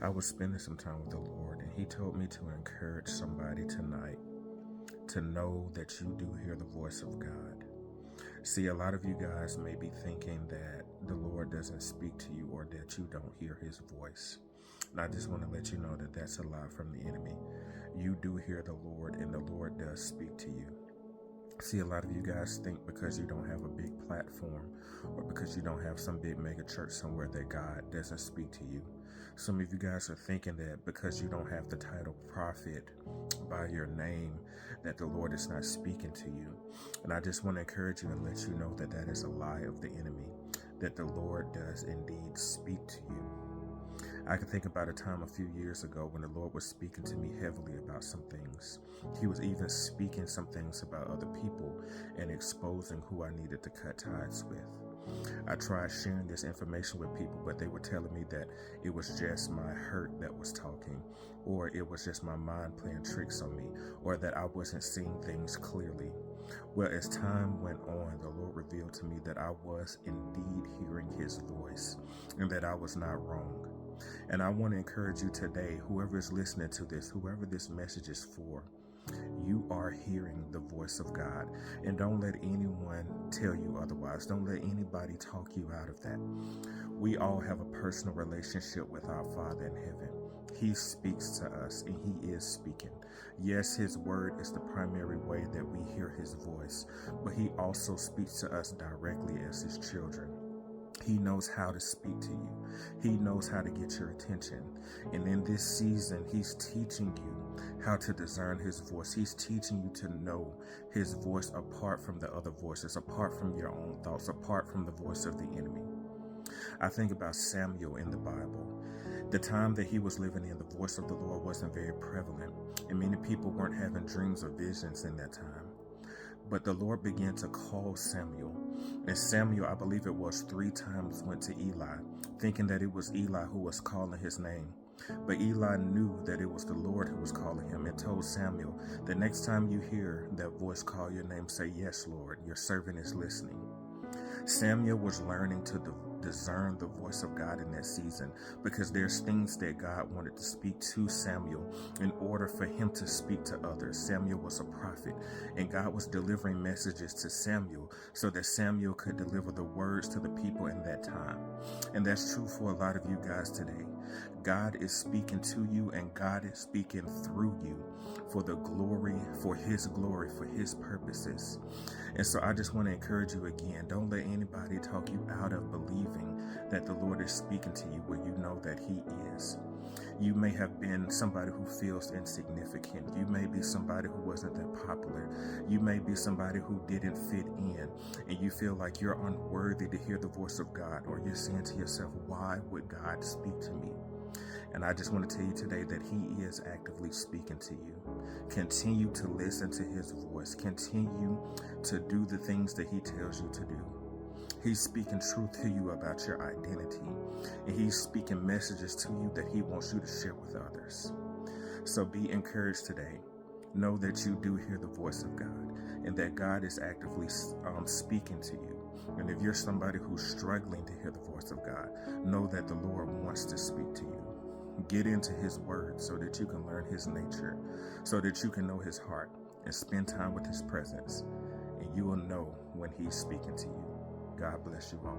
I was spending some time with the Lord, and He told me to encourage somebody tonight to know that you do hear the voice of God. See, a lot of you guys may be thinking that the Lord doesn't speak to you or that you don't hear His voice. And I just want to let you know that that's a lie from the enemy. You do hear the Lord, and the Lord does speak to you. See, a lot of you guys think because you don't have a big platform or because you don't have some big mega church somewhere that God doesn't speak to you. Some of you guys are thinking that because you don't have the title prophet by your name that the Lord is not speaking to you. And I just want to encourage you and let you know that that is a lie of the enemy, that the Lord does indeed speak to you. I can think about a time a few years ago when the Lord was speaking to me heavily about some things. He was even speaking some things about other people and exposing who I needed to cut ties with. I tried sharing this information with people, but they were telling me that it was just my hurt that was talking, or it was just my mind playing tricks on me, or that I wasn't seeing things clearly. Well, as time went on, the Lord revealed to me that I was indeed hearing His voice and that I was not wrong. And I want to encourage you today, whoever is listening to this, whoever this message is for, you are hearing the voice of God. And don't let anyone tell you otherwise. Don't let anybody talk you out of that. We all have a personal relationship with our Father in heaven. He speaks to us, and He is speaking. Yes, His word is the primary way that we hear His voice, but He also speaks to us directly as His children. He knows how to speak to you. He knows how to get your attention. And in this season, He's teaching you how to discern His voice. He's teaching you to know His voice apart from the other voices, apart from your own thoughts, apart from the voice of the enemy. I think about Samuel in the Bible. The time that he was living in, the voice of the Lord wasn't very prevalent, and many people weren't having dreams or visions in that time. But the Lord began to call Samuel. And Samuel, I believe it was 3 times, went to Eli, thinking that it was Eli who was calling his name. But Eli knew that it was the Lord who was calling him and told Samuel, the next time you hear that voice call your name, say, "Yes, Lord, your servant is listening." Samuel was learning to discern the voice of God in that season, because there's things that God wanted to speak to Samuel in order for him to speak to others. Samuel was a prophet, and God was delivering messages to Samuel so that Samuel could deliver the words to the people in that time. And that's true for a lot of you guys today. God is speaking to you, and God is speaking through you for the glory, for His glory, for His purposes. And so I just want to encourage you again, don't let anybody talk you out of believing that the Lord is speaking to you when you know that He is. You may have been somebody who feels insignificant. You may be somebody who wasn't that popular. You may be somebody who didn't fit in, and you feel like you're unworthy to hear the voice of God, or you're saying to yourself, why would God speak to me? And I just want to tell you today that He is actively speaking to you. Continue to listen to His voice. Continue to do the things that He tells you to do. He's speaking truth to you about your identity, and He's speaking messages to you that He wants you to share with others. So be encouraged today. Know that you do hear the voice of God, and that God is actively speaking to you. And if you're somebody who's struggling to hear the voice of God, know that the Lord wants to speak to you. Get into His word so that you can learn His nature, so that you can know His heart and spend time with His presence, and you will know when He's speaking to you. God bless you all.